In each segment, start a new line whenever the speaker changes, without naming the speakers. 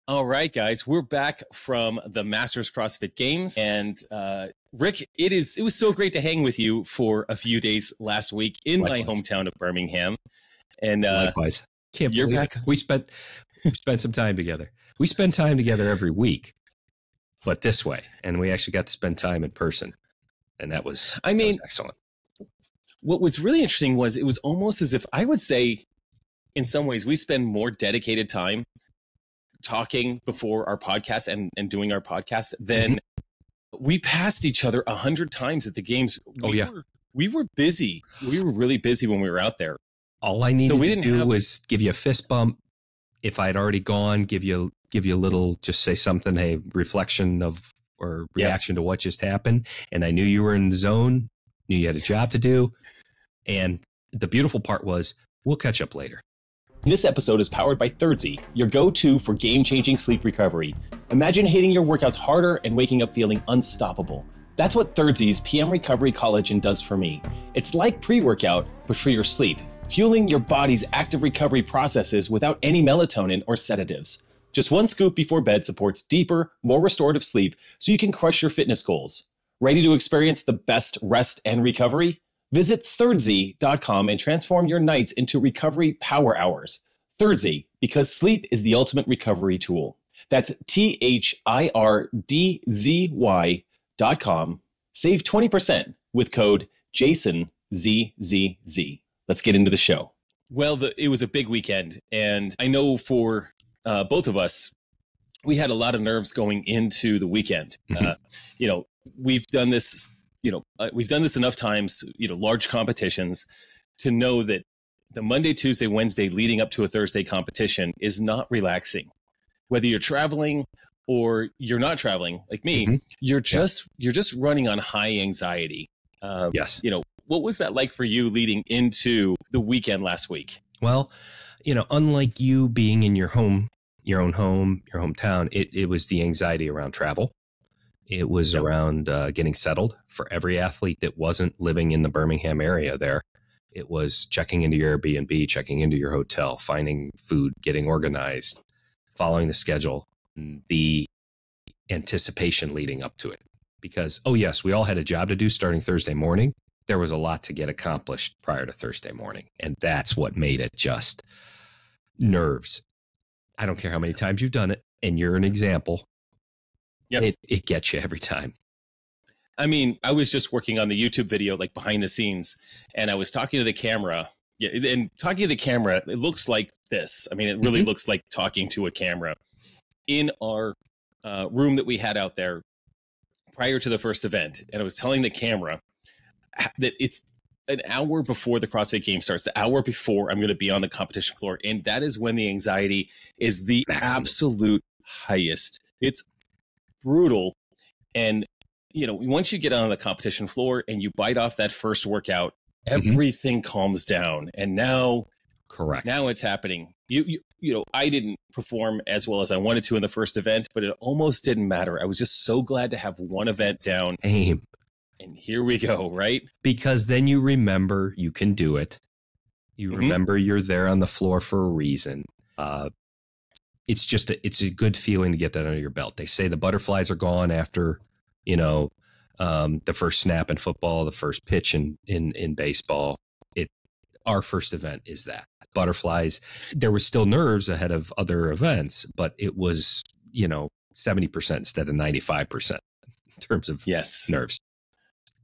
All right, guys, we're back from the Masters CrossFit Games, and Rick, it was so great to hang with you for a few days last week in my hometown of Birmingham. And
likewise, can't
you're
believe
back.
It. We spent some time together. We spend time together every week, but this way, and we actually got to spend time in person, and that was excellent.
What was really interesting was it was almost as if I would say, in some ways, we spend more dedicated time talking before our podcast and doing our podcast than we passed each other 100 times at the games. We were busy. We were really busy when we were out there.
All I needed to do was give you a fist bump. If I had already gone, give you a little, just say something, hey, reflection of or reaction to what just happened. And I knew you were in the zone, knew you had a job to do. And the beautiful part was, we'll catch up later.
This episode is powered by Thirdzy, your go-to for game-changing sleep recovery. Imagine hitting your workouts harder and waking up feeling unstoppable. That's what Thirdzy's PM Recovery Collagen does for me. It's like pre-workout, but for your sleep, fueling your body's active recovery processes without any melatonin or sedatives. Just one scoop before bed supports deeper, more restorative sleep so you can crush your fitness goals. Ready to experience the best rest and recovery? Visit Thirdzy.com and transform your nights into recovery power hours. Thirdzy, because sleep is the ultimate recovery tool. That's THIRDZY.com. Save 20% with code JASONZZZ. Let's get into the show. Well, it was a big weekend, and I know for both of us, we had a lot of nerves going into the weekend. We've done this. We've done this enough times, large competitions, to know that the Monday, Tuesday, Wednesday leading up to a Thursday competition is not relaxing. Whether you're traveling or you're not traveling, like me, you're just running on high anxiety.
Yes.
What was that like for you leading into the weekend last week?
Well, unlike you being in your home, your own home, your hometown, it was the anxiety around travel. It was around getting settled for every athlete that wasn't living in the Birmingham area there. It was checking into your Airbnb, checking into your hotel, finding food, getting organized, following the schedule, the anticipation leading up to it. Because, yes, we all had a job to do starting Thursday morning. There was a lot to get accomplished prior to Thursday morning. And that's what made it just nerves. I don't care how many times you've done it, and you're an example. Yep. It gets you every time.
I mean, I was just working on the YouTube video, like behind the scenes, and I was talking to the camera. Yeah, and talking to the camera, it looks like this. I mean, it really looks like talking to a camera in our room that we had out there prior to the first event. And I was telling the camera that it's an hour before the CrossFit Games starts, the hour before I'm going to be on the competition floor. And that is when the anxiety is the absolute highest. It's brutal. And, once you get on the competition floor and you bite off that first workout, everything calms down. And now it's happening. I didn't perform as well as I wanted to in the first event, but it almost didn't matter. I was just so glad to have one event down.
Same.
And here we go, right?
Because then you remember you can do it. You remember you're there on the floor for a reason. It's a good feeling to get that under your belt. They say the butterflies are gone after, the first snap in football, the first pitch in baseball. Our first event is that. Butterflies. There was still nerves ahead of other events, but it was, 70% instead of 95% in terms of nerves.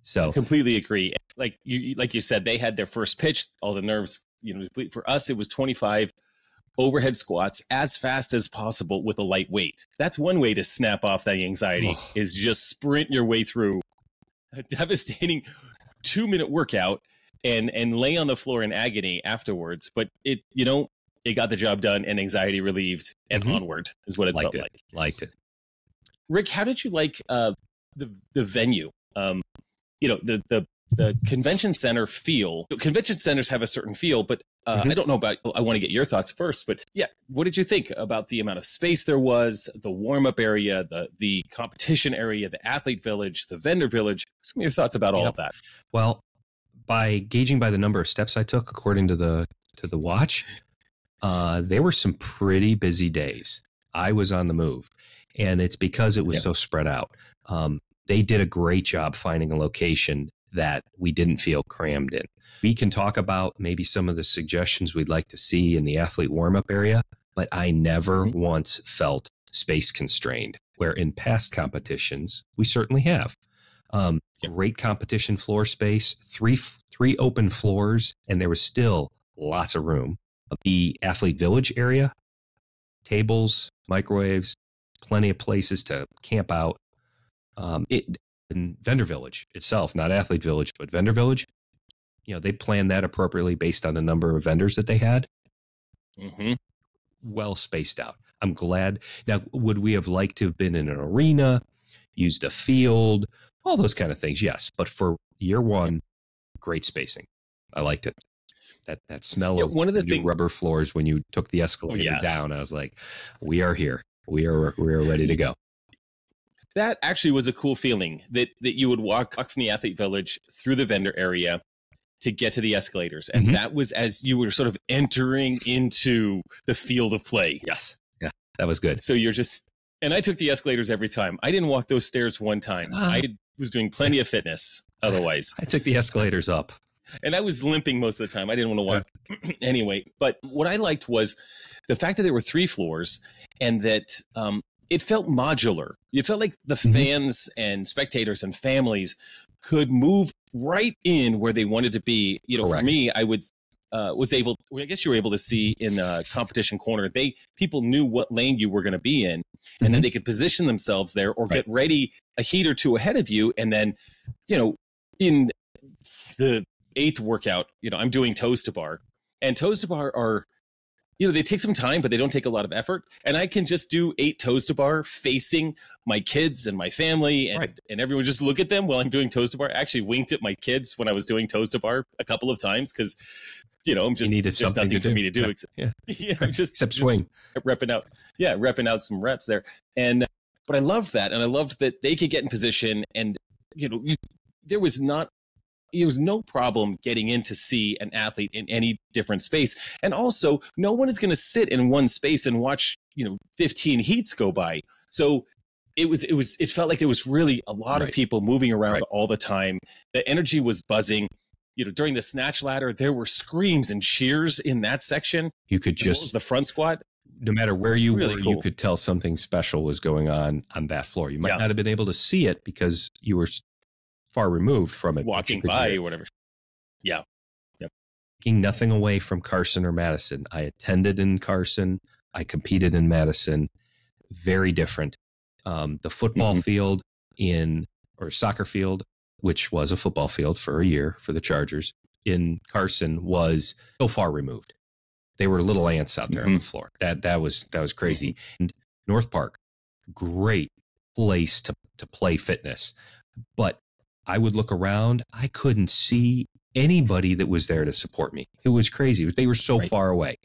So
I completely agree. Like you said, they had their first pitch, all the nerves, for us, it was 25 overhead squats as fast as possible with a light weight. That's one way to snap off that anxiety is just sprint your way through a devastating 2-minute workout and lay on the floor in agony afterwards. But it got the job done and anxiety relieved and onward is what it felt like.
Liked it.
Rick, how did you like the venue? The convention center feel. Convention centers have a certain feel, but I don't know about. I want to get your thoughts first, but what did you think about the amount of space there was, the warm-up area, the competition area, the athlete village, the vendor village? Some of your thoughts about all of that.
Well, by gauging by the number of steps I took, according to the watch, there were some pretty busy days. I was on the move. And it's because it was so spread out. They did a great job finding a location that we didn't feel crammed in. We can talk about maybe some of the suggestions we'd like to see in the athlete warm-up area, but I never once felt space constrained, where in past competitions, we certainly have. Great competition floor space, three open floors, and there was still lots of room. The athlete village area, tables, microwaves, plenty of places to camp out. In vendor village itself, not athlete village, but vendor village, they planned that appropriately based on the number of vendors that they had. Well spaced out. I'm glad. Now, would we have liked to have been in an arena, used a field, all those kind of things? Yes. But for year one, great spacing. I liked it. That smell of
one of the
new rubber floors when you took the escalator down, I was like, we are here. We are ready to go.
That actually was a cool feeling that you would walk from the athlete village through the vendor area to get to the escalators. And that was as you were sort of entering into the field of play.
Yes. Yeah, that was good.
So and I took the escalators every time. I didn't walk those stairs one time. I was doing plenty of fitness otherwise.
I took the escalators up.
And I was limping most of the time. I didn't want to walk anyway. But what I liked was the fact that there were 3 floors and that it felt modular. It felt like the fans and spectators and families could move right in where they wanted to be. For me, I was able, I guess you were able to see in the competition corner, people knew what lane you were going to be in, and then they could position themselves there or get ready a heat or two ahead of you. And then, in the 8th workout, I'm doing toes to bar, and toes to bar are, they take some time, but they don't take a lot of effort. And I can just do 8 toes to bar facing my kids and my family and everyone, just look at them while I'm doing toes to bar. I actually winked at my kids when I was doing toes to bar a couple of times because, I'm just, there's nothing for me to do except
swing.
Repping out some reps there. And, but I loved that. And I loved that they could get in position and, there was no problem getting in to see an athlete in any different space. And also, no one is going to sit in one space and watch, 15 heats go by. So it felt like there was really a lot of people moving around all the time. The energy was buzzing. During the snatch ladder, there were screams and cheers in that section.
You could just,
the front squat.
No matter where you were, you could tell something special was going on that floor. You might not have been able to see it because you were far removed from it,
walking by or whatever.
Taking nothing away from Carson or Madison. I attended in Carson. I competed in Madison. Very different. The football field or soccer field, which was a football field for a year for the Chargers in Carson, was so far removed. They were little ants out there on the floor. That was crazy. And North Park, great place to play fitness, but I would look around. I couldn't see anybody that was there to support me. It was crazy. They were so far away.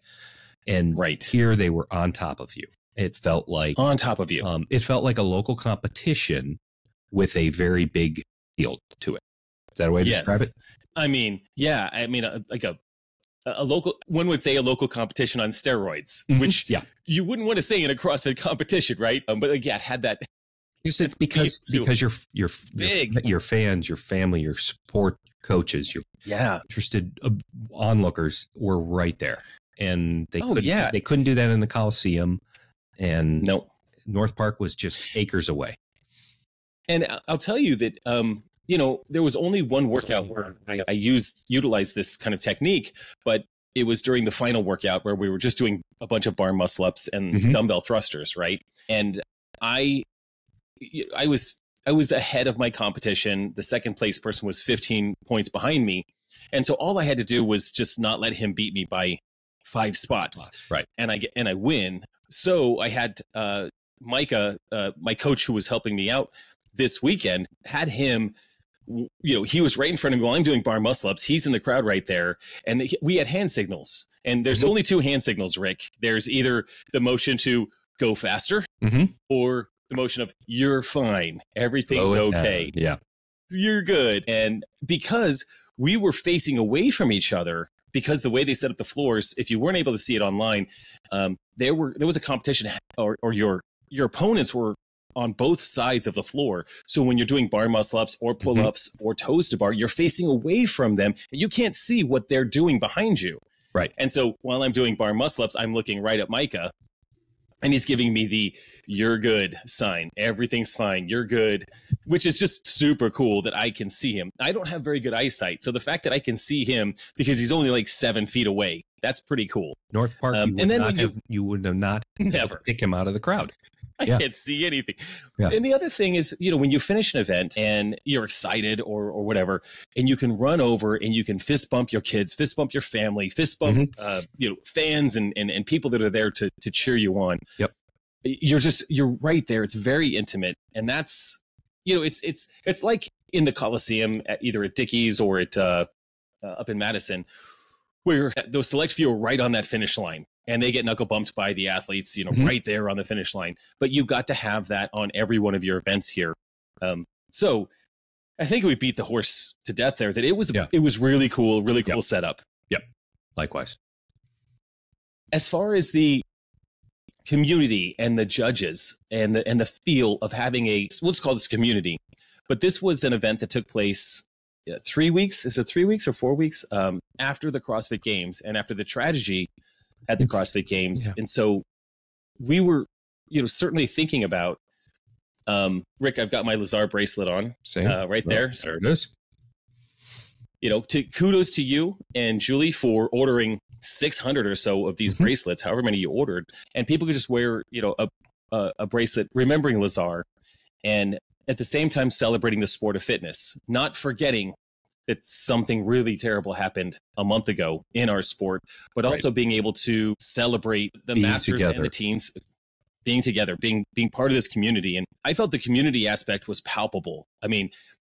And here they were on top of you. It felt like
on top of you.
It felt like a local competition with a very big field to it. Is that a way to describe it?
Like a local, one would say a local competition on steroids, which you wouldn't want to say in a CrossFit competition, right? But it had that.
Because your fans, your family, your support coaches, your interested onlookers were right there, and they couldn't do that in the Coliseum, and North Park was just acres away.
And I'll tell you that there was only one workout where I utilized this kind of technique, but it was during the final workout where we were just doing a bunch of bar muscle ups and dumbbell thrusters, right? And I was ahead of my competition. The second place person was 15 points behind me. And so all I had to do was just not let him beat me by 5 spots.
Right.
And I win. So I had Micah, my coach who was helping me out this weekend, had him, he was right in front of me while I'm doing bar muscle ups. He's in the crowd right there. And we had hand signals. And there's only 2 hand signals, Rick. There's either the motion to go faster or the motion of you're fine, everything's okay, you're good. And because we were facing away from each other, because the way they set up the floors, if you weren't able to see it online, there was a competition, or your opponents were on both sides of the floor. So when you're doing bar muscle ups or pull ups or toes to bar, you're facing away from them and you can't see what they're doing behind you.
Right.
And so while I'm doing bar muscle ups, I'm looking right at Micah, and he's giving me the "you're good" sign. Everything's fine. You're good, which is just super cool that I can see him. I don't have very good eyesight. So the fact that I can see him because he's only like 7 feet away, that's pretty cool.
North Park, you would have not
never
pick him out of the crowd.
I can't see anything. Yeah. And the other thing is, when you finish an event and you're excited or whatever, and you can run over and you can fist bump your kids, fist bump your family, fist bump, fans and people that are there to cheer you on.
Yep.
You're right there. It's very intimate. And that's, it's like in the Coliseum, either at Dickies or at up in Madison, where those select few are right on that finish line. And they get knuckle bumped by the athletes, right there on the finish line. But you got to have that on every one of your events here. So I think we beat the horse to death there. That it was really cool setup.
Yep. Likewise.
As far as the community and the judges and the feel of having let's call this community. But this was an event that took place 3 weeks. Is it 3 weeks or 4 weeks after the CrossFit Games and after the tragedy at the CrossFit Games. Yeah. And so we were, certainly thinking about, Rick, I've got my Lazar bracelet on right there.
There it is.
Kudos to you and Julie for ordering 600 or so of these bracelets, however many you ordered. And people could just wear, a bracelet remembering Lazar and at the same time celebrating the sport of fitness, not forgetting that something really terrible happened a month ago in our sport, but also being able to celebrate the masters and the teens being together, being part of this community. And I felt the community aspect was palpable. I mean,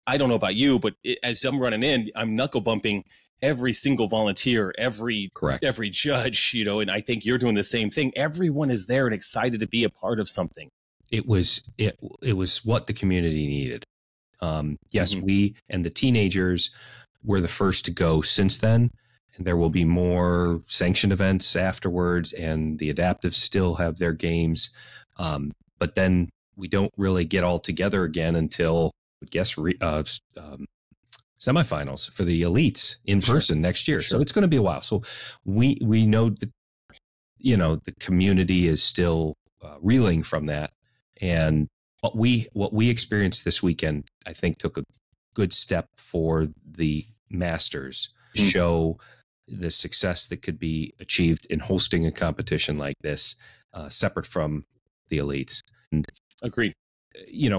I don't know about you, but as I'm running in, I'm knuckle bumping every single volunteer, every judge, and I think you're doing the same thing. Everyone is there and excited to be a part of something.
It was what the community needed. Yes, we and the teenagers were the first to go since then, and there will be more sanctioned events afterwards, and the adaptives still have their games. But then we don't really get all together again until, I guess, semifinals for the elites in person next year. So it's going to be a while. So we know that, the community is still reeling from that. And what we experienced this weekend, I think, took a good step for the Masters to show the success that could be achieved in hosting a competition like this, separate from the elites. And
agreed.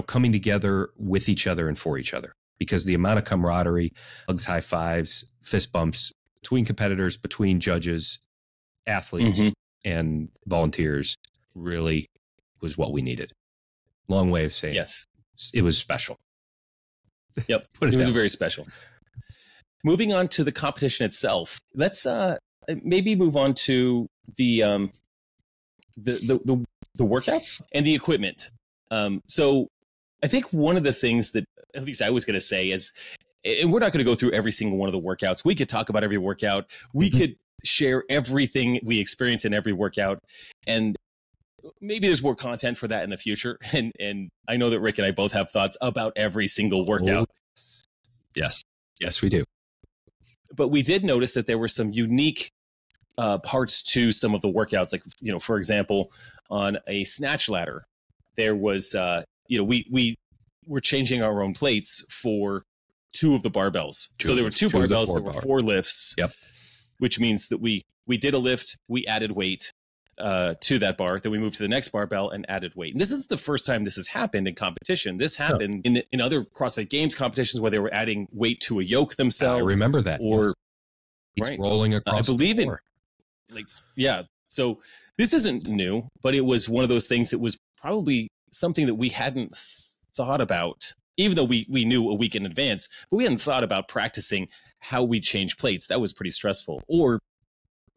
Coming together with each other and for each other, because the amount of camaraderie, hugs, high fives, fist bumps between competitors, between judges, athletes, and volunteers really was what we needed. Long way of saying
yes.
It was special.
Yep, it was very special. Moving on to the competition itself, let's maybe move on to the workouts and the equipment. So I think one of the things that at least I was going to say is, and we're not going to go through every single one of the workouts. We could talk about every workout. We could share everything we experience in every workout, and maybe there's more content for that in the future. And I know that Rick and I both have thoughts about every single workout.
Yes, we do.
But we did notice that there were some unique parts to some of the workouts. Like, for example, on a snatch ladder, there was, we were changing our own plates for 2 of the barbells. So there were 2 barbells, there were 4 lifts.
Yep.
Which means that we did a lift, we added weight to that bar, then we moved to the next barbell and added weight. And this is the first time this has happened in competition. This happened in other CrossFit Games competitions where they were adding weight to a yoke themselves.
I remember that.
Or
it's rolling across
I believe
the floor.
So this isn't new, but it was one of those things that was probably something that we hadn't thought about, even though we knew a week in advance, but we hadn't thought about practicing how we change plates. That was pretty stressful. Or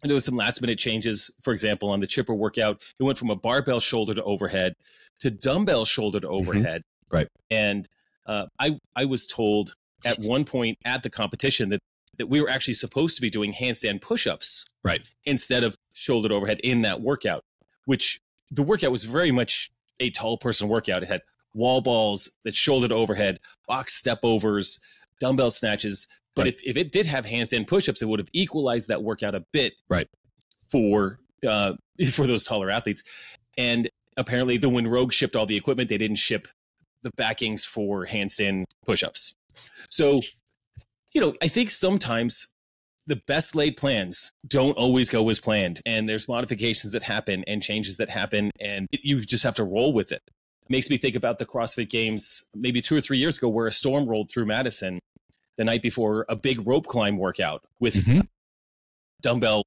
there was some last minute changes. For example, on the chipper workout, it went from a barbell shoulder to overhead to dumbbell shoulder to overhead.
Right.
And I was told at one point at the competition that that we were actually supposed to be doing handstand push-ups
Right.
instead of shoulder to overhead in that workout, which the workout was very much a tall person workout. It had wall balls, that shoulder to overhead, box step overs, dumbbell snatches. But
Right.
if it did have handstand push-ups, it would have equalized that workout a bit
Right.
for those taller athletes. And apparently when Rogue shipped all the equipment, they didn't ship the backings for handstand push-ups. So, I think sometimes the best laid plans don't always go as planned, and there's modifications that happen and changes that happen, and you just have to roll with it. It makes me think about the CrossFit Games maybe 2 or 3 years ago, where a storm rolled through Madison the night before a big rope climb workout with kettlebell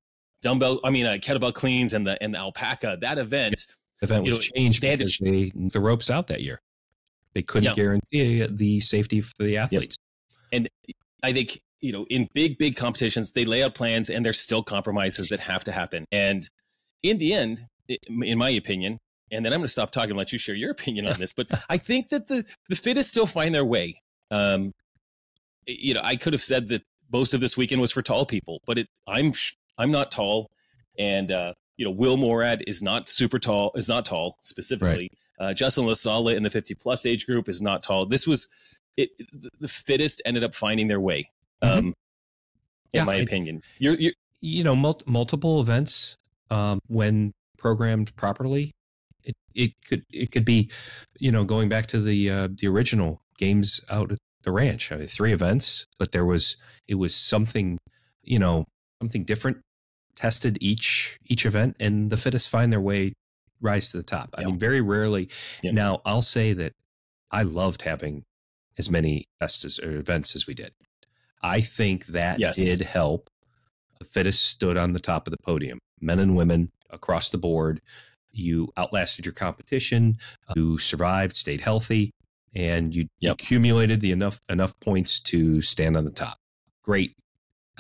cleans and the alpaca. That event
was changed because the ropes out that year. They couldn't guarantee the safety for the athletes.
And I think, in big competitions, they lay out plans and there's still compromises that have to happen. And in the end, in my opinion, and then I'm going to stop talking and let you share your opinion on this, but I think that the fittest still find their way. I could have said that most of this weekend was for tall people, but I'm not tall. And, Will Morad is not tall specifically. Right. Justin LaSala in the 50 plus age group is not tall. This was the fittest ended up finding their way. In my opinion,
multiple events, when programmed properly, it could be, going back to the original games out at the ranch. 3 events, but it was something, something different tested each event, and the fittest find their way, rise to the top. I mean, very rarely. Now, I'll say that I loved having as many events as we did. I think that did help. The fittest stood on the top of the podium, men and women across the board. You outlasted your competition. You survived, stayed healthy, and you accumulated enough points to stand on the top. Great.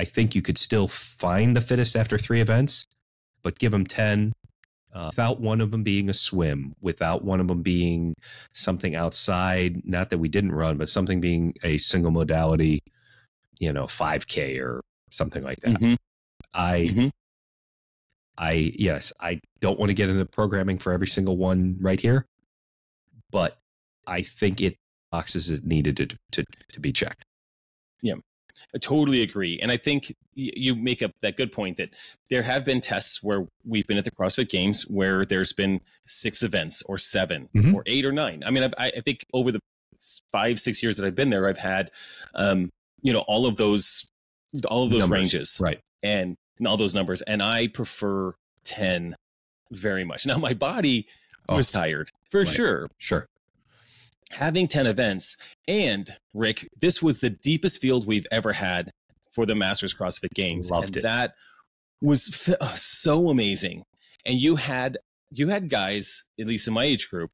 I think you could still find the fittest after 3 events, but give them 10 without one of them being a swim, without one of them being something outside, not that we didn't run, but something being a single modality, 5K or something like that.
Mm-hmm.
I don't want to get into programming for every single one right here, but I think it boxes it needed to be checked.
Yeah, I totally agree. And I think you make up that good point that there have been tests where we've been at the CrossFit Games where there's been 6 events or 7 or 8 or 9. I mean, I think over the 5-6 years that I've been there, I've had, all of those numbers, ranges,
right,
and all those numbers. And I prefer 10 very much. Now, my body was tired for sure.
Sure.
Having 10 events, and Rick, this was the deepest field we've ever had for the Masters CrossFit Games.
Loved it.
That was so amazing. And you had guys, at least in my age group,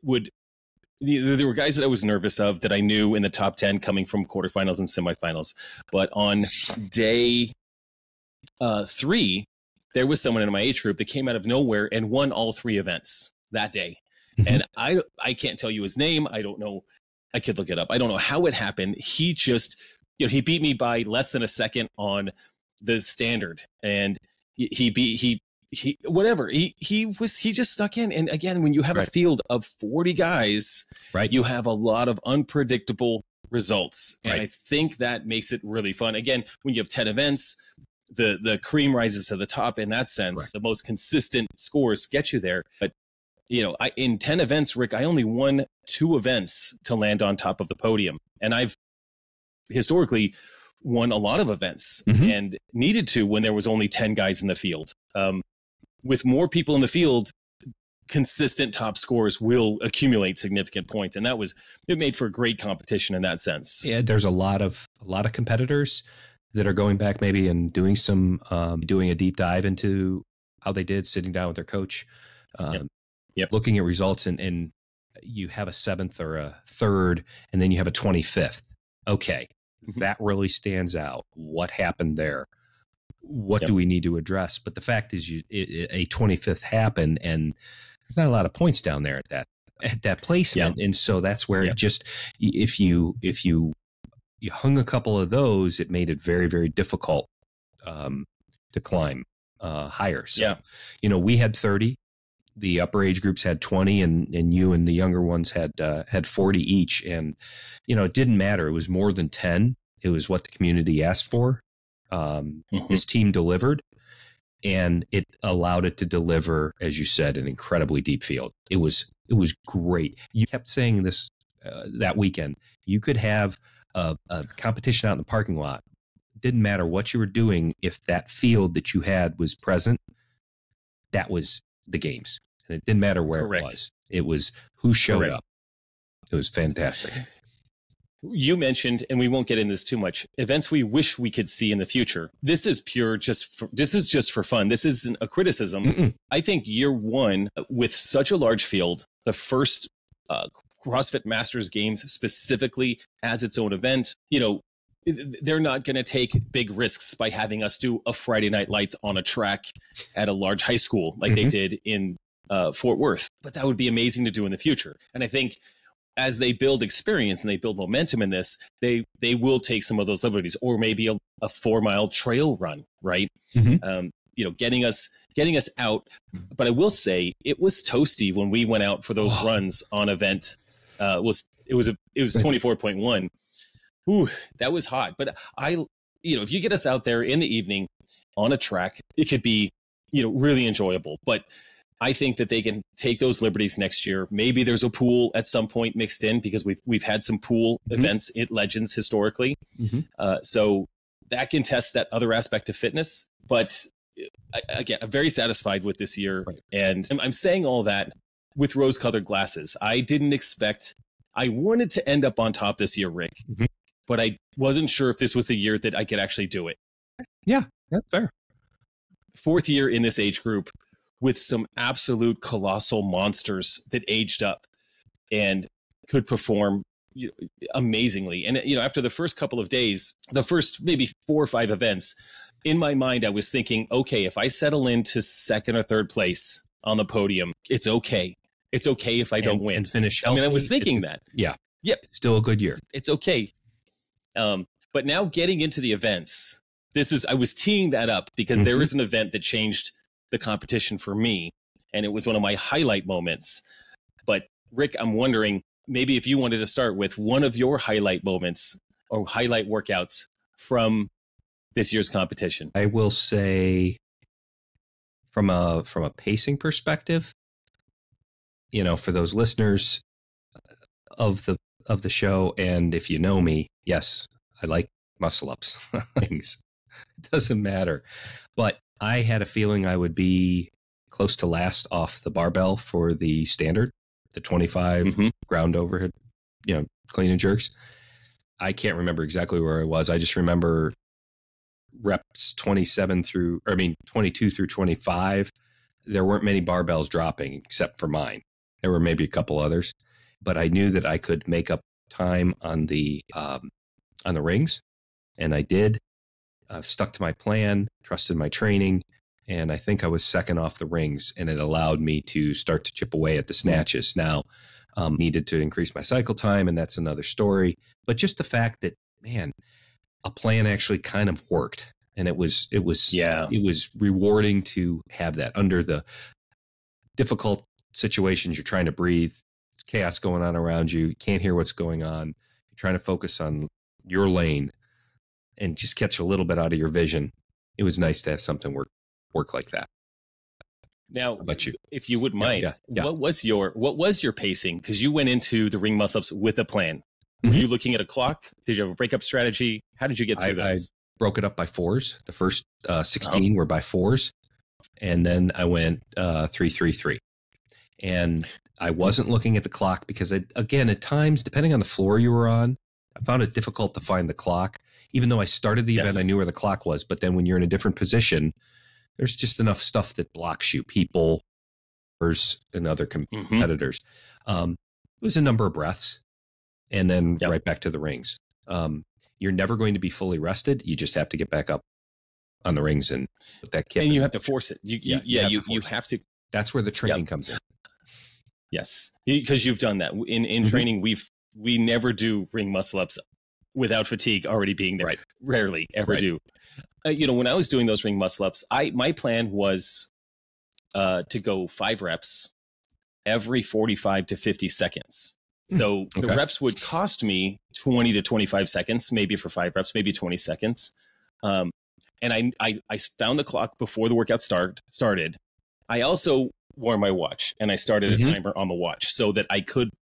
there were guys that I was nervous of that I knew in the top 10 coming from quarterfinals and semifinals. But on day 3, there was someone in my age group that came out of nowhere and won all 3 events that day. And I can't tell you his name. I don't know. I could look it up. I don't know how it happened. He just, he beat me by less than a second on the standard, and he just stuck in. And again, when you have a field of 40 guys, you have a lot of unpredictable results. And I think that makes it really fun. Again, when you have 10 events, the cream rises to the top in that sense. The most consistent scores get you there. But in 10 events, Rick, I only won 2 events to land on top of the podium. And I've historically won a lot of events and needed to when there was only 10 guys in the field. With more people in the field, consistent top scores will accumulate significant points. And it made for great competition in that sense.
Yeah, there's a lot of competitors that are going back maybe and doing doing a deep dive into how they did, sitting down with their coach. Looking at results, and you have a 7th or a 3rd, and then you have a 25th. Okay, that really stands out. What happened there? What do we need to address? But the fact is, a 25th happened, and there's not a lot of points down there at that placement, and so that's where it just if you you hung a couple of those, it made it very, very difficult to climb higher. So, we had 30. The upper age groups had 20, and you and the younger ones had 40 each. And, it didn't matter. It was more than 10. It was what the community asked for. This team delivered, and it allowed it to deliver, as you said, an incredibly deep field. It was great. You kept saying this that weekend. You could have a competition out in the parking lot. Didn't matter what you were doing. If that field that you had was present, that was the games. And it didn't matter where it was. It was who showed up. It was fantastic.
You mentioned, and we won't get into this too much, events we wish we could see in the future. This is this is just for fun. This isn't a criticism.
Mm-mm.
I think year one, with such a large field, the first CrossFit Masters Games specifically as its own event, they're not going to take big risks by having us do a Friday Night Lights on a track at a large high school like they did in Fort Worth. But that would be amazing to do in the future. And I think as they build experience and they build momentum in this, they will take some of those liberties, or maybe a 4-mile trail run, right? Getting us out. But I will say it was toasty when we went out for those runs on event. It was 24.1. Ooh, that was hot. But if you get us out there in the evening on a track, it could be, really enjoyable. But I think that they can take those liberties next year. Maybe there's a pool at some point mixed in, because we've had some pool events at Legends historically. So that can test that other aspect of fitness. But again, I'm very satisfied with this year. Right. And I'm saying all that with rose-colored glasses. I wanted to end up on top this year, Rick, but I wasn't sure if this was the year that I could actually do it.
Yeah, that's fair.
4th year in this age group, with some absolute colossal monsters that aged up and could perform amazingly. And, after the first couple of days, the first maybe 4 or 5 events, in my mind, I was thinking, okay, if I settle into 2nd or 3rd place on the podium, it's okay. It's okay if I don't win.
And finish healthy.
I was thinking that.
Yeah.
Yep.
Still a good year.
It's okay. But now getting into the events, I was teeing that up because there is an event that changed the competition for me, and it was one of my highlight moments. But Rick, I'm wondering maybe if you wanted to start with one of your highlight moments or highlight workouts from this year's competition.
I will say, from a pacing perspective, for those listeners of the show, and if you know me, yes, I like muscle ups. Things. It doesn't matter. But I had a feeling I would be close to last off the barbell for the standard, the 25 ground overhead, clean and jerks. I can't remember exactly where I was. I just remember reps 22 through 25. There weren't many barbells dropping except for mine. There were maybe a couple others, but I knew that I could make up time on the rings, and I did. Stuck to my plan, trusted my training, and I think I was 2nd off the rings, and it allowed me to start to chip away at the snatches. Now, needed to increase my cycle time, and that's another story. But just the fact that, man, a plan actually kind of worked, and it was rewarding to have that under the difficult situations. You're trying to breathe, it's chaos going on around you. You can't hear what's going on. You're trying to focus on your lane and just catch a little bit out of your vision. It was nice to have something work like that.
Now,
how about you?
If you wouldn't mind,
yeah.
What was your pacing? Because you went into the ring muscle ups with a plan. Were you looking at a clock? Did you have a breakup strategy? How did you get through those?
I broke it up by 4s. The first 16 were by 4s, and then I went 3-3-3. And I wasn't looking at the clock because, again, at times, depending on the floor you were on, I found it difficult to find the clock. Even though I started the event, I knew where the clock was. But then when you're in a different position, there's just enough stuff that blocks you, people and other competitors. It was a number of breaths, and then right back to the rings. You're never going to be fully rested. You just have to get back up on the rings and put that kip.
And you have to force it. You have to.
That's where the training comes in.
Yes, because you've done that in training. We never do ring muscle ups without fatigue already being there.
Right.
Rarely ever do. When I was doing those ring muscle ups, my plan was to go 5 reps every 45 to 50 seconds. So the reps would cost me 20 to 25 seconds, maybe for 5 reps, maybe 20 seconds. And I found the clock before the workout started. I also wore my watch, and I started a timer on the watch so that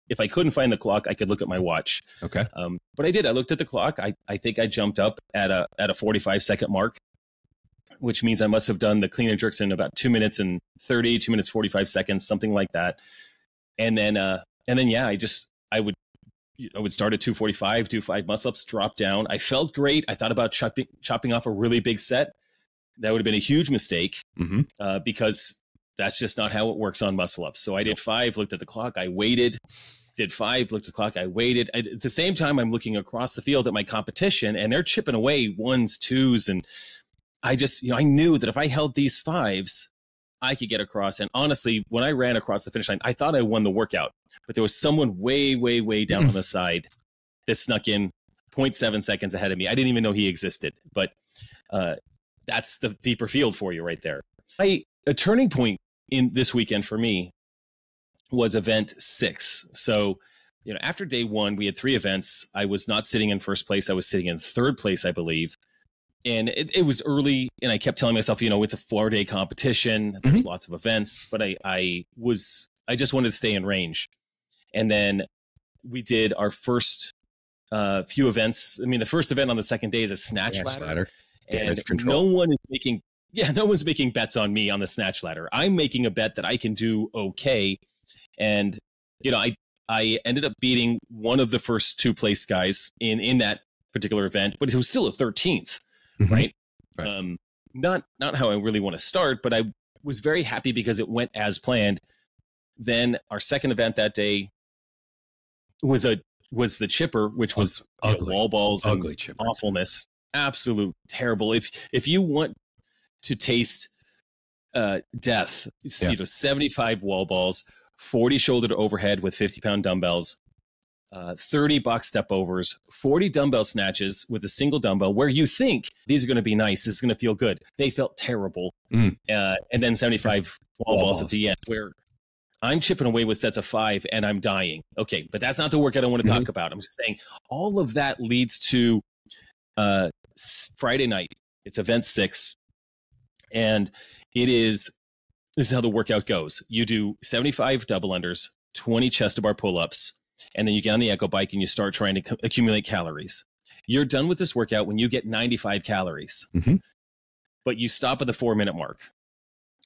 if I couldn't find the clock, I could look at my watch.
Okay.
But I did. I looked at the clock. I think I jumped up at a 45-second mark, which means I must have done the clean and jerks in about 2 minutes and 30, 2 minutes, 45 seconds, something like that. And then yeah, I would start at 245, do 5 muscle ups, drop down. I felt great. I thought about chopping off a really big set. That would have been a huge mistake because that's just not how it works on muscle ups. So I did 5, looked at the clock, I waited, did 5, looked at the clock, I waited. At the same time, I'm looking across the field at my competition, and they're chipping away 1s, 2s. And I just, I knew that if I held these 5s, I could get across. And honestly, when I ran across the finish line, I thought I won the workout, but there was someone way, way, way down on the side that snuck in 0.7 seconds ahead of me. I didn't even know he existed, but that's the deeper field for you right there. A turning point in this weekend for me was event 6. So, after day 1, we had 3 events. I was not sitting in first place. I was sitting in third place, I believe. And it was early, and I kept telling myself, it's a 4-day competition. There's lots of events, but I just wanted to stay in range. And then we did our first few events. I mean, the first event on the second day is a snatch ladder. And no one's making bets on me on the snatch ladder. I'm making a bet that I can do okay. And, I ended up beating one of the first 2 place guys in that particular event, but it was still a 13th. Right. Not how I really want to start, but I was very happy because it went as planned. Then our second event that day was the chipper, which was ugly, wall balls, ugly and chipper. Awfulness, absolute terrible. If you want to taste death, 75 wall balls, 40 shoulder to overhead with 50-pound dumbbells, 30 box step overs, 40 dumbbell snatches with a single dumbbell, where you think these are going to be nice, this is going to feel good. They felt terrible. And then 75 wall balls at the end, where I'm chipping away with sets of 5 and I'm dying. Okay, but that's not the work I don't want to talk about. I'm just saying all of that leads to Friday night. It's event 6. And this is how the workout goes. You do 75 double unders, 20 chest to bar pull-ups, and then you get on the echo bike and you start trying to accumulate calories. You're done with this workout when you get 95 calories, but you stop at the 4-minute mark.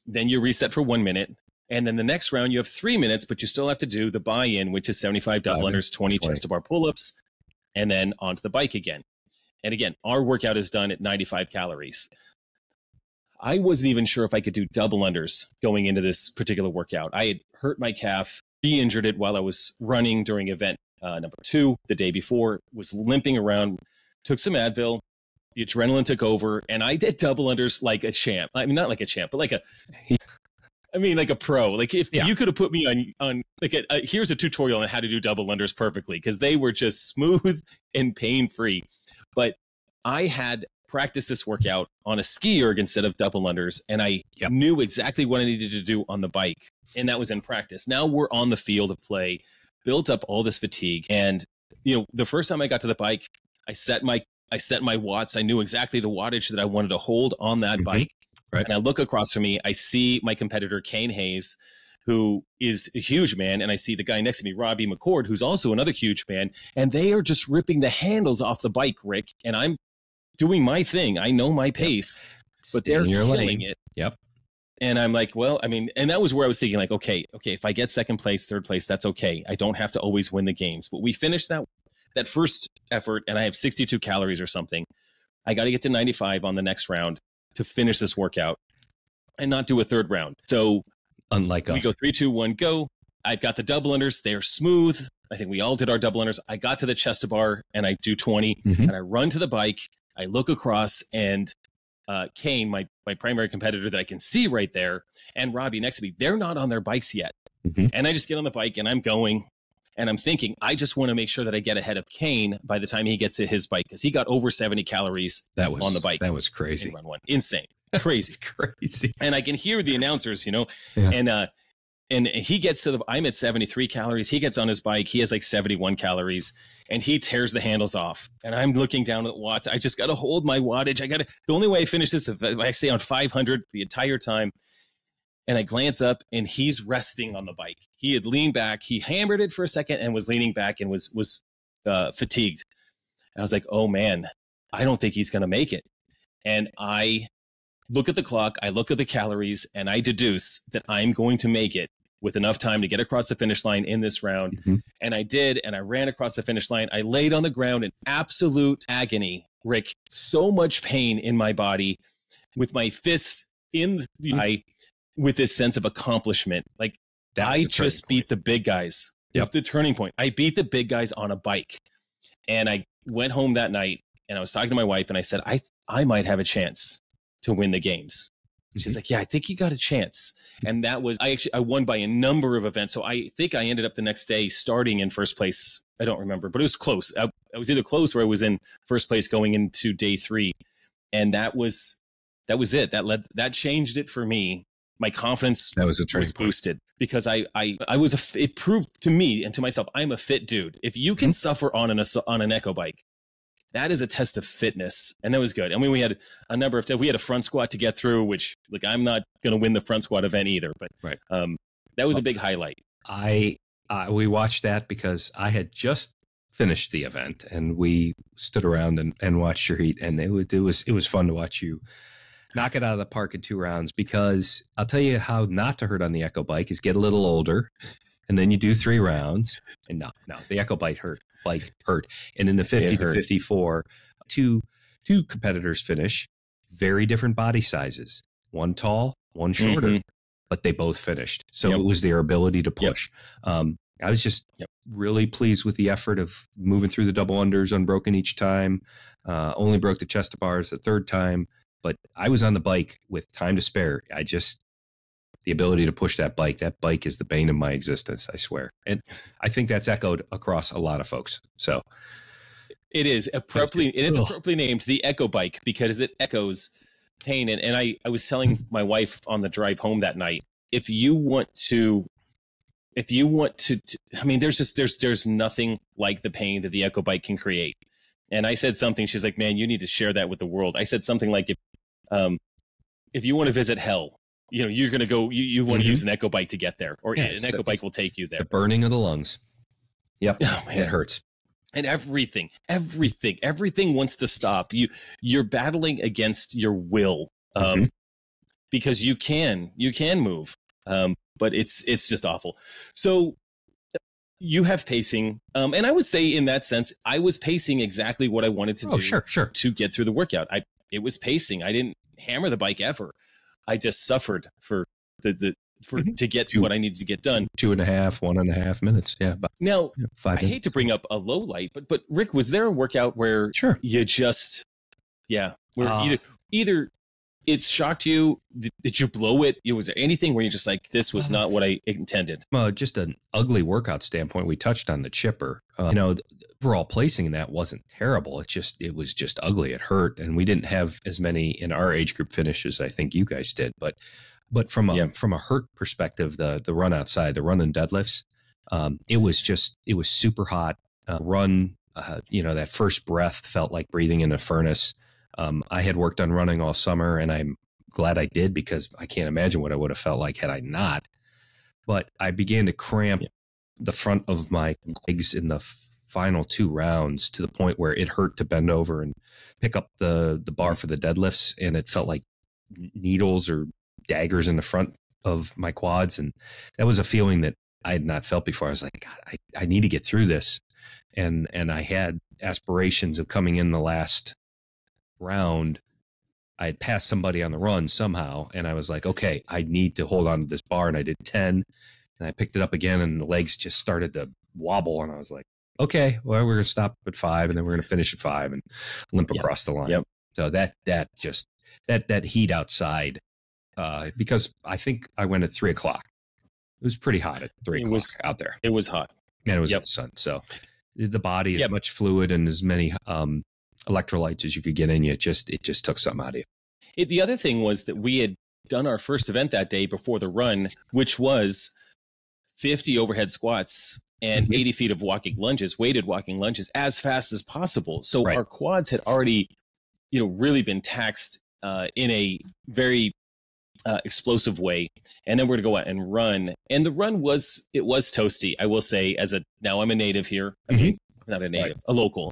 Then you reset for 1 minute. And then the next round, you have 3 minutes, but you still have to do the buy-in, which is 75 double unders, 20 chest to bar pull-ups, and then onto the bike again. And again, our workout is done at 95 calories. I wasn't even sure if I could do double unders going into this particular workout. I had hurt my calf, re-injured it while I was running during event number 2 the day before, was limping around, took some Advil, the adrenaline took over, and I did double unders like a champ. I mean, not like a champ, but like a pro. Like if you could have put me on like here's a tutorial on how to do double unders perfectly, because they were just smooth and pain-free. But I had practiced this workout on a ski erg instead of double unders, and I knew exactly what I needed to do on the bike, and that was in practice. Now we're on the field of play, built up all this fatigue, and the first time I got to the bike, I set my watts. I knew exactly the wattage that I wanted to hold on that bike. Right. And I look across from me, I see my competitor, Kane Hayes, who is a huge man, and I see the guy next to me, Robbie McCord, who's also another huge man, and they are just ripping the handles off the bike, Rick, and I'm doing my thing. I know my pace, but they're killing it. Yep. And I'm like, well, I mean, and that was where I was thinking, like, okay, if I get second place, third place, that's okay. I don't have to always win the games. But we finished that first effort, and I have 62 calories or something. I got to get to 95 on the next round to finish this workout and not do a third round. So unlike us, we go 3, 2, 1, go. I've got the double unders. They're smooth. I think we all did our double unders. I got to the chest to bar and I do 20 and I run to the bike. I look across and Kane, my primary competitor that I can see right there, and Robbie next to me, they're not on their bikes yet. And I just get on the bike and I'm going. And I'm thinking, I just want to make sure that I get ahead of Kane by the time he gets to his bike, because he got over 70 calories on the bike.
That was crazy.
In run one. Insane. Crazy.
Crazy.
And I can hear the announcers,
Yeah.
And he gets to I'm at 73 calories. He gets on his bike. He has like 71 calories and he tears the handles off. And I'm looking down at watts. I just got to hold my wattage. The only way I finish this is if I stay on 500 the entire time. And I glance up and he's resting on the bike. He had leaned back. He hammered it for a second and was leaning back and was fatigued. And I was like, oh man, I don't think he's going to make it. And I look at the clock, I look at the calories, and I deduce that I'm going to make it with enough time to get across the finish line in this round. Mm-hmm. And I did, and I ran across the finish line. I laid on the ground in absolute agony, Rick, so much pain in my body with my fists in the eye, with this sense of accomplishment. Like, I just beat the big guys. Yep. The turning point. I beat the big guys on a bike. And I went home that night and I was talking to my wife and I said, I might have a chance to win the games. She's like, yeah, I think you got a chance. And that was, I won by a number of events. So I think I ended up the next day starting in first place. I don't remember, but it was close. I was either close or I was in first place going into day 3. And that was it. That changed it for me. My confidence was boosted because it proved to me and to myself, I'm a fit dude. If you can suffer on an echo bike, that is a test of fitness. And that was good. I mean, we had a number of we had a front squat to get through, which like, I'm not going to win the front squat event either, but that was a big highlight.
We watched that because I had just finished the event and we stood around and watched your heat. And it was fun to watch you knock it out of the park in 2 rounds, because I'll tell you how not to hurt on the echo bike is get a little older and then you do 3 rounds and no, the echo bike hurt. And in the 50 to 54, two competitors finish, very different body sizes, one tall, one shorter, but they both finished. So it was their ability to push. I was just really pleased with the effort of moving through the double unders unbroken each time. Only broke the chest to bars the 3rd time. But I was on the bike with time to spare. The ability to push that bike is the bane of my existence, I swear. And I think that's echoed across a lot of folks. So
it is appropriately named the Echo Bike because it echoes pain. And I was telling my wife on the drive home that night, if you want to, I mean, there's nothing like the pain that the Echo Bike can create. And I said something, she's like, man, you need to share that with the world. I said something like, if you want to visit hell, you're going to go, you want to use an echo bike to get there, or an echo bike will take you there.
The burning of the lungs. Yep.
Oh, man.
It hurts.
And everything wants to stop. You're battling against your will, because you can move. But it's just awful. So you have pacing. And I would say in that sense, I was pacing exactly what I wanted to do
sure.
to get through the workout. It was pacing. I didn't hammer the bike ever. I just suffered to get what I needed to get done.
1.5 minutes. Yeah.
Now,
5 minutes.
I hate to bring up a low light, but Rick, was there a workout where you just, where either it shocked you? Did you blow it? Was there anything where you're just like, this was not what I intended?
Just an ugly workout standpoint. We touched on the chipper. Overall placing in that wasn't terrible. It was just ugly. It hurt, and we didn't have as many in our age group finishes. I think you guys did, but from a hurt perspective, the run outside, the run and deadlifts, it was super hot. That first breath felt like breathing in a furnace. I had worked on running all summer, and I'm glad I did, because I can't imagine what I would have felt like had I not. But I began to cramp the front of my legs in the final 2 rounds to the point where it hurt to bend over and pick up the bar for the deadlifts, and it felt like needles or daggers in the front of my quads. And that was a feeling that I had not felt before. I was like, God, I need to get through this. And I had aspirations of coming in the last round. I had passed somebody on the run somehow, and I was like, okay, I need to hold on to this bar. And I did 10, and I picked it up again, and the legs just started to wobble. And I was like, okay, well, we're going to stop at 5, and then we're going to finish at 5 and limp across the line. Yep. So that heat outside, because I think I went at 3 o'clock. It was pretty hot at 3 o'clock out there.
It was hot.
And it was in the sun. So the body is much fluid and as many electrolytes as you could get in you. It just took something out of you.
The other thing was that we had done our first event that day before the run, which was 50 overhead squats and 80 feet of walking lunges, weighted walking lunges, as fast as possible. So our quads had already, really been taxed in a very explosive way. And then we're going to go out and run. And the run was toasty, I will say, now I'm a native here. I mean, not a native, a local.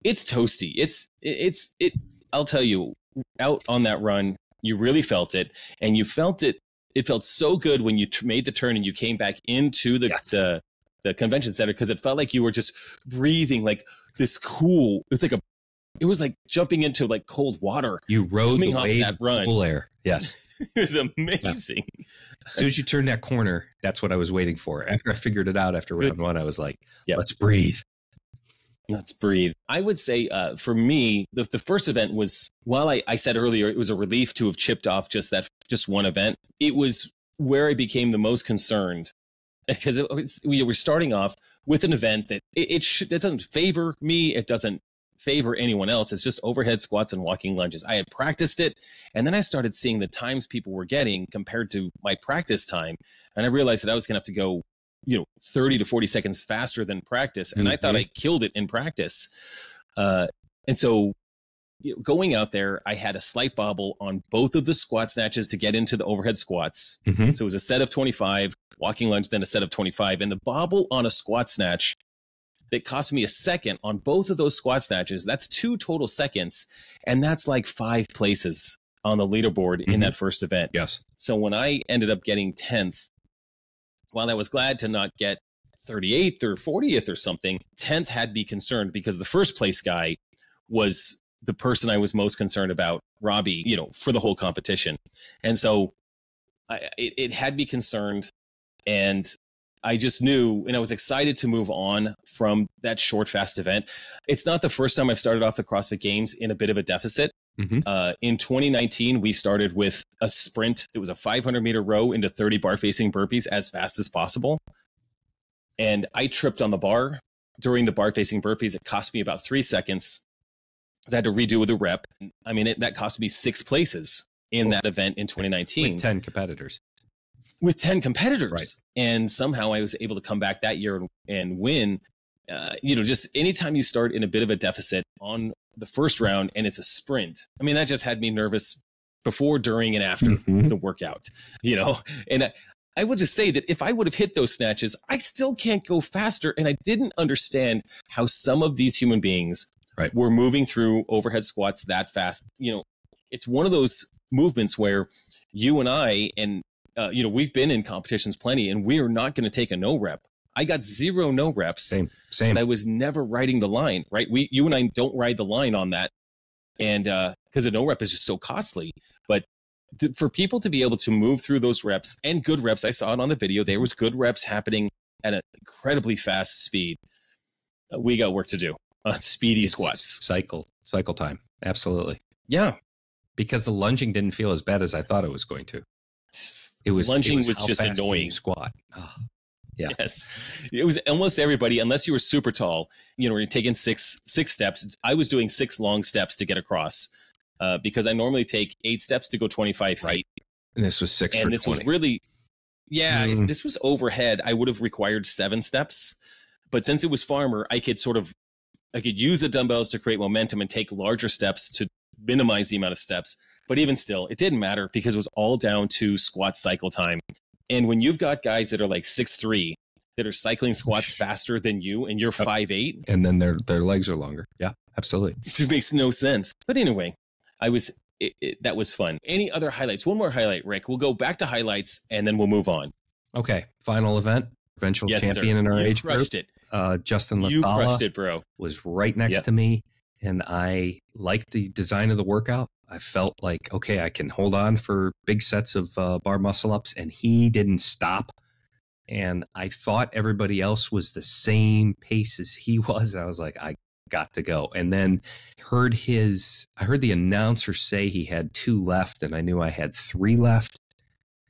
It's toasty. I'll tell you, out on that run, you really felt it, and you felt it. It felt so good when you made the turn and you came back into the convention center, because it felt like you were just breathing like this cool. It was like jumping into like cold water.
You rode the
wave that run.
Cool air. Yes.
It was amazing.
Yeah. As soon as you turned that corner, that's what I was waiting for. After I figured it out after round one, I was like, let's breathe.
Let's breathe. I would say for me, the first event was, while I said earlier, it was a relief to have chipped off just one event. It was where I became the most concerned, because we were starting off with an event that it doesn't favor me. It doesn't favor anyone else. It's just overhead squats and walking lunges. I had practiced it, and then I started seeing the times people were getting compared to my practice time, and I realized that I was going to have to go 30 to 40 seconds faster than practice. And I thought I killed it in practice. And so going out there, I had a slight bobble on both of the squat snatches to get into the overhead squats. So it was a set of 25, walking lunge, then a set of 25. And the bobble on a squat snatch that cost me a second on both of those squat snatches, that's 2 total seconds. And that's like 5 places on the leaderboard in that first event.
Yes.
So when I ended up getting 10th, while I was glad to not get 38th or 40th or something, 10th had me concerned, because the first place guy was the person I was most concerned about, Robbie, for the whole competition. And so it had me concerned, and I just knew, and I was excited to move on from that short, fast event. It's not the first time I've started off the CrossFit Games in a bit of a deficit. In 2019, we started with a sprint. It was a 500-meter row into 30 bar-facing burpees as fast as possible. And I tripped on the bar during the bar-facing burpees. It cost me about 3 seconds. I had to redo the rep. I mean, that cost me 6 places in that event in 2019.
With 10 competitors.
With 10 competitors.
Right.
And somehow I was able to come back that year and win. Just anytime you start in a bit of a deficit on the first round and it's a sprint, I mean, that just had me nervous before, during, and after the workout, and I will just say that if I would have hit those snatches, I still can't go faster. And I didn't understand how some of these human beings were moving through overhead squats that fast. It's one of those movements where you and I, and we've been in competitions plenty, and we are not going to take a no rep. I got 0 no reps.
Same.
And I was never riding the line, right? You and I don't ride the line on that. And because a no rep is just so costly. But for people to be able to move through those reps, and good reps, I saw it on the video, there was good reps happening at an incredibly fast speed. We got work to do on speedy squats.
Cycle time. Absolutely.
Yeah.
Because the lunging didn't feel as bad as I thought it was going to.
Lunging was
how
just
fast
annoying.
you squat. Oh. Yeah.
Yes. It was almost everybody, unless you were super tall, you're taking six steps. I was doing 6 long steps to get across because I normally take 8 steps to go 25 feet.
Right. And this was 6
and
for
this
20.
was really, if this was overhead, I would have required 7 steps. But since it was farmer, I could use the dumbbells to create momentum and take larger steps to minimize the amount of steps. But even still, it didn't matter, because it was all down to squat cycle time. And when you've got guys that are like 6'3", that are cycling squats faster than you, and you're 5'8",
and then their legs are longer. Yeah, absolutely.
It makes no sense. But anyway, that was fun. Any other highlights? One more highlight, Rick. We'll go back to highlights, and then we'll move on.
Okay, final event. Eventual champion in our age group.
You crushed it.
Justin Lathala.
You crushed it, bro.
Was right next to me, and I liked the design of the workout. I felt like, okay, I can hold on for big sets of bar muscle ups, and he didn't stop. And I thought everybody else was the same pace as he was. I was like, I got to go. And then I heard the announcer say he had 2 left, and I knew I had 3 left.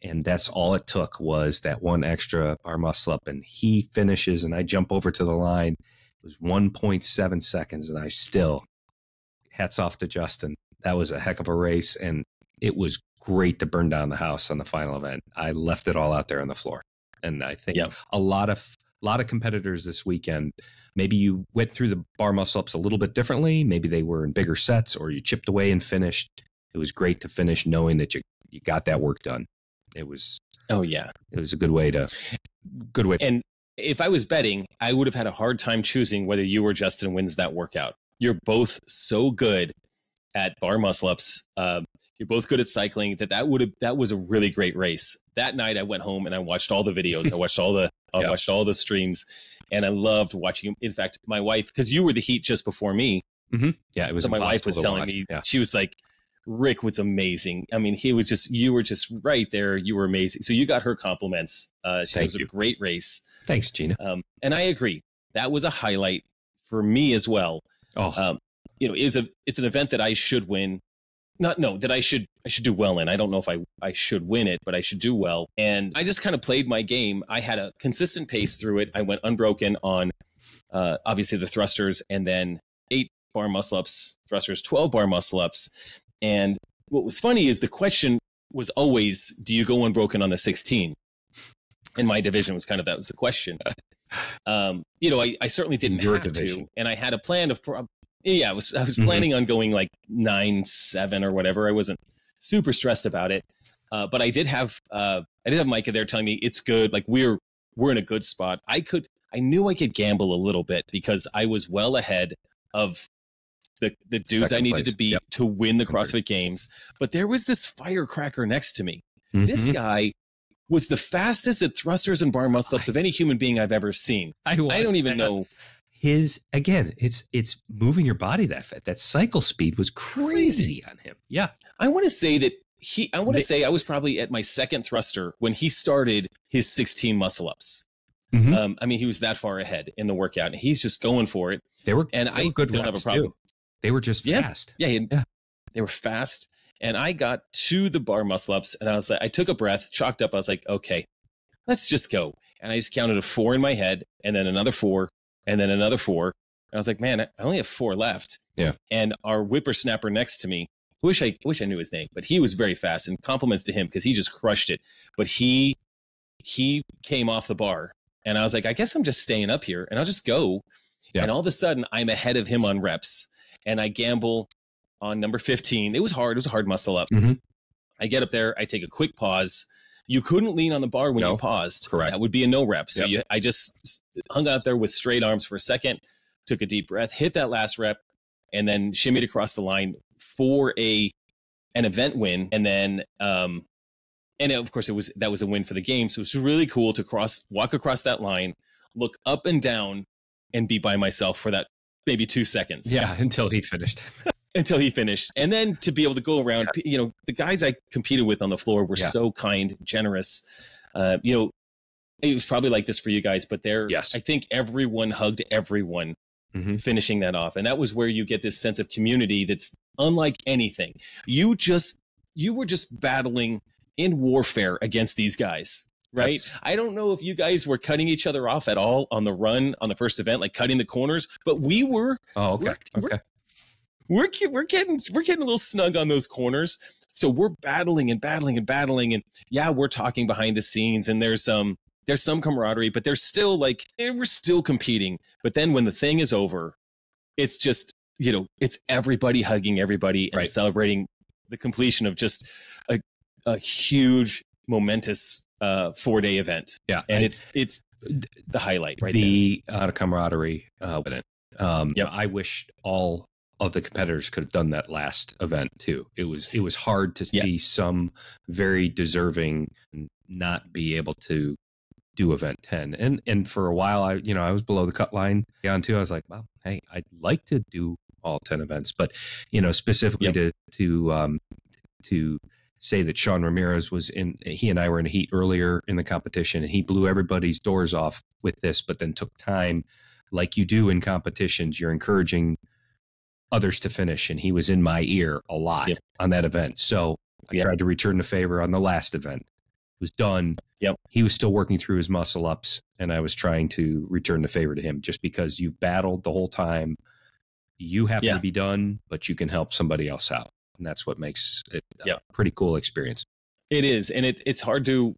And that's all it took was that one extra bar muscle up, and he finishes, and I jump over to the line. It was 1.7 seconds, and I still, hats off to Justin. That was a heck of a race, and it was great to burn down the house on the final event. I left it all out there on the floor. And I think a lot of competitors this weekend, maybe you went through the bar muscle ups a little bit differently. Maybe they were in bigger sets, or you chipped away and finished. It was great to finish knowing that you got that work done. It was it was a good way.
And if I was betting, I would have had a hard time choosing whether you or Justin wins that workout. You're both so good at bar muscle ups. You're both good at cycling. That was a really great race. That night I went home and I watched all the videos. I watched watched all the streams, and I loved watching them. In fact, my wife, because you were the heat just before me.
Mm-hmm. Yeah, it was.
So my wife was telling me, she was like, Rick was amazing. I mean, you were just right there. You were amazing. So you got her compliments. She was a great race.
Thanks, Gina.
And I agree. That was a highlight for me as well. It's an event that I should win. That I should do well in. I don't know if I should win it, but I should do well. And I just kind of played my game. I had a consistent pace through it. I went unbroken on obviously the thrusters, and then 8 bar muscle ups, thrusters, 12 bar muscle ups. And what was funny is the question was always, do you go unbroken on the 16? In my division was that was the question. I certainly didn't have to, and I had a plan of, I was planning on going like 9-7 or whatever. I wasn't super stressed about it, but I did have Micah there telling me it's good. Like we're in a good spot. I knew I could gamble a little bit because I was well ahead of the dudes Second I needed place. To beat to win the CrossFit Games. But there was this firecracker next to me. Mm-hmm. This guy was the fastest at thrusters and bar muscle ups of any human being I've ever seen. I don't even know.
It's moving your body that fast. That cycle speed was crazy on him. Yeah.
I want to say that I was probably at my second thruster when he started his 16 muscle ups. Mm-hmm. He was that far ahead in the workout, and he's just going for it.
They were good. Don't have a problem. Too. They were just fast.
Yeah. They were fast. And I got to the bar muscle ups, and I took a breath, chalked up. I was like, okay, let's just go. And I just counted a 4 in my head, and then another 4, and then another 4. And I was like, man, I only have 4 left.
Yeah.
And our whippersnapper next to me, wish I knew his name, but he was very fast, and compliments to him because he just crushed it. But he came off the bar, and I was like, I guess I'm just staying up here, and I'll just go. Yeah. And all of a sudden, I'm ahead of him on reps, and I gamble on number 15. It was hard. It was a hard muscle up. Mm-hmm. I get up there. I take a quick pause. You couldn't lean on the bar when you paused.
Correct.
That would be a no rep. So I just hung out there with straight arms for a second, took a deep breath, hit that last rep, and then shimmied across the line for an event win. And then, and of course that was a win for the game. So it was really cool to walk across that line, look up and down, and be by myself for that maybe 2 seconds.
Yeah, until he finished.
And then to be able to go around, the guys I competed with on the floor were so kind, generous. It was probably like this for you guys, but I think everyone hugged everyone finishing that off. And that was where you get this sense of community that's unlike anything. You were just battling in warfare against these guys. Right. Yes. I don't know if you guys were cutting each other off at all on the run on the first event, like cutting the corners, but we were.
Oh, okay.
We're getting a little snug on those corners. So we're battling and we're talking behind the scenes, and there's some camaraderie, but there's still we're still competing. But then when the thing is over, it's just, it's everybody hugging everybody and celebrating the completion of just a huge, momentous 4-day event.
Yeah.
And it's the highlight right
the there. The camaraderie. I wish all of the competitors could have done that last event too. It was hard to see some very deserving not be able to do event 10. And for a while I was below the cut line down too. I was like, well, hey, I'd like to do all 10 events, but specifically to say that Sean Ramirez he and I were in a heat earlier in the competition, and he blew everybody's doors off with this, but then took time like you do in competitions. You're encouraging others to finish, and he was in my ear a lot on that event. So I tried to return the favor on the last event. was done.
Yep.
He was still working through his muscle ups, and I was trying to return the favor to him just because you've battled the whole time. You happen to be done, but you can help somebody else out. And that's what makes it a pretty cool experience.
It is. And it's hard to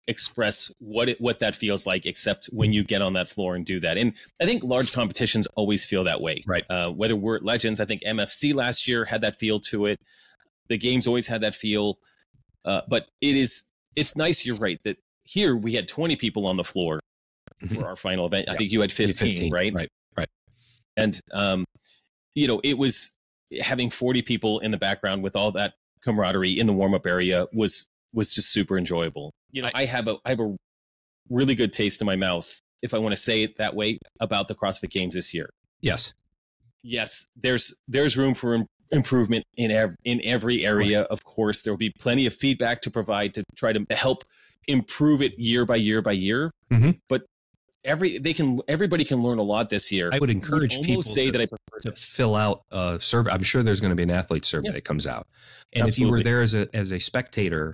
express what that feels like, except when you get on that floor and do that. And I think large competitions always feel that way.
Right.
Whether we're at Legends, I think MFC last year had that feel to it. The games always had that feel. But it's nice. You're right that here we had 20 people on the floor for our final event. I think you had 15, right?
Right.
And, it was having 40 people in the background with all that camaraderie in the warm-up area was just super enjoyable. I have a really good taste in my mouth, if I want to say it that way, about the CrossFit Games this year.
Yes,
there's room for improvement in every area. Right. Of course, there will be plenty of feedback to provide to try to help improve it year by year by year.
Mm-hmm.
But everybody can learn a lot this year.
I would encourage people to fill out a survey. I'm sure there's going to be an athlete survey that comes out. And
Absolutely.
If you were there as a spectator,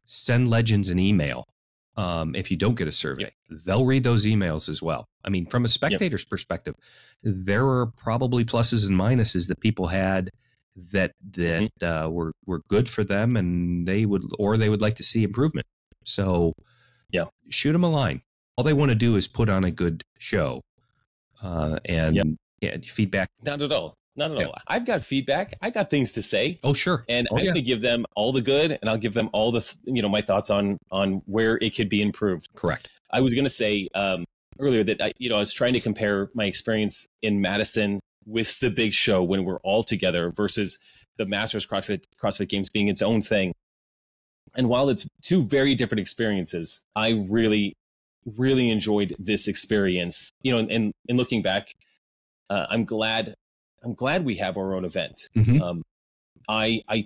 send Legends an email. If you don't get a survey, they'll read those emails as well. I mean, from a spectator's perspective, there are probably pluses and minuses that people had that were good for them, and they would like to see improvement. So, shoot them a line. All they want to do is put on a good show, and feedback.
Not at all. I've got feedback. I got things to say.
Oh, sure.
And I'm going to give them all the good, and I'll give them all the my thoughts on where it could be improved.
Correct.
I was going to say earlier that I was trying to compare my experience in Madison with the big show when we're all together versus the Masters CrossFit Games being its own thing. And while it's two very different experiences, I really enjoyed this experience. And looking back, I'm glad we have our own event.
Mm-hmm.
I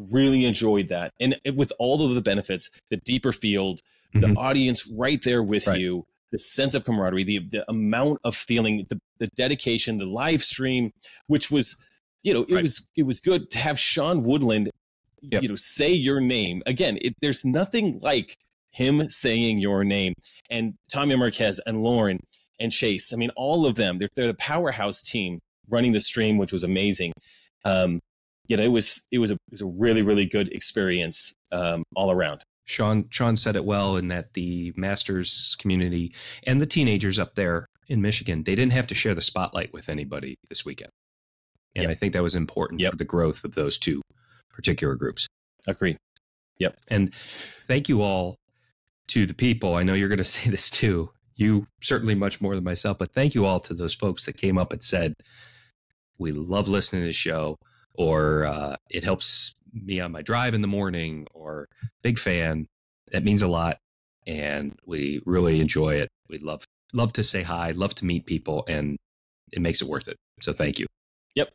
really enjoyed that, and with all of the benefits, the deeper field, the audience right there with you, the sense of camaraderie, the amount of feeling, the dedication, the live stream, which was, it was good to have Sean Woodland, say your name again. There's nothing like him saying your name, and Tommy Marquez and Lauren and Chase. I mean, all of them, they're the powerhouse team running the stream, which was amazing. It was a really, really good experience all around.
Sean said it well in that the Masters community and the teenagers up there in Michigan, they didn't have to share the spotlight with anybody this weekend. And I think that was important for the growth of those two particular groups.
Agreed. Yep.
And thank you all to the people. I know you're going to say this too. You certainly much more than myself, but thank you all to those folks that came up and said, we love listening to the show, or it helps me on my drive in the morning, or big fan. That means a lot, and we really enjoy it. We love to say hi, love to meet people, and it makes it worth it. So thank you.
Yep.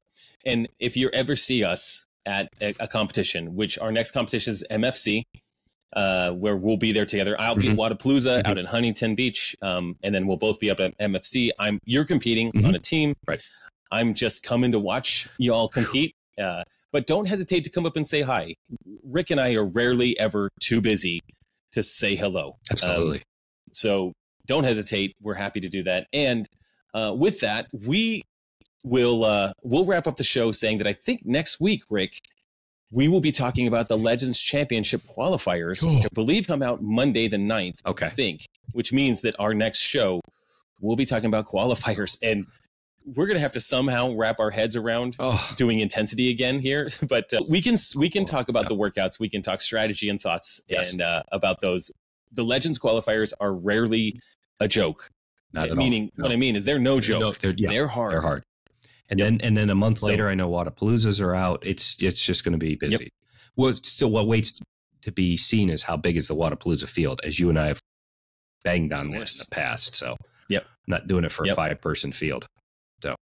And if you ever see us at a competition, which our next competition is MFC, where we'll be there together. I'll be at Wadapalooza out in Huntington Beach, and then we'll both be up at MFC. You're competing on a team.
Right.
I'm just coming to watch y'all compete. But don't hesitate to come up and say hi. Rick and I are rarely ever too busy to say hello.
Absolutely.
So don't hesitate. We're happy to do that. And with that, we'll wrap up the show saying that I think next week, Rick, we will be talking about the Legends Championship qualifiers, which I believe come out Monday the 9th,
okay.
I think, which means that our next show, we'll be talking about qualifiers. And we're going to have to somehow wrap our heads around doing intensity again here. But we can talk about the workouts. We can talk strategy and thoughts and about those. The Legends qualifiers are rarely a joke.
Not at
Meaning,
all. No.
what I mean is they're no joke. They're hard.
They're hard. And then a month later, I know Wadapaloozas are out. It's just going to be busy.
Yep.
Well, still, what waits to be seen is how big is the Wadapalooza field, as you and I have banged on this in the past. So, I'm not doing it for a 5-person field. So,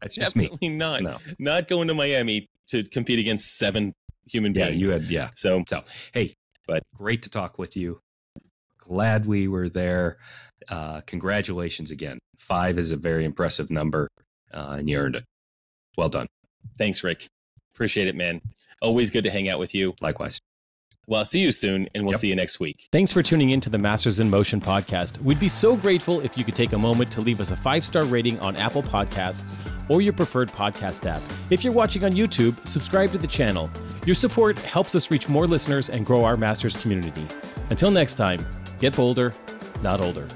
that's just
definitely
me.
Not going to Miami to compete against 7 human beings. So
hey, but great to talk with you. Glad we were there. Congratulations again. 5 is a very impressive number. And you earned it. Well done.
Thanks, Rick. Appreciate it, man. Always good to hang out with you.
Likewise.
Well, I'll see you soon, and we'll see you next week.
Thanks for tuning in to the Masters in Motion podcast. We'd be so grateful if you could take a moment to leave us a 5-star rating on Apple Podcasts or your preferred podcast app. If you're watching on YouTube, subscribe to the channel. Your support helps us reach more listeners and grow our Masters community. Until next time, get bolder, not older.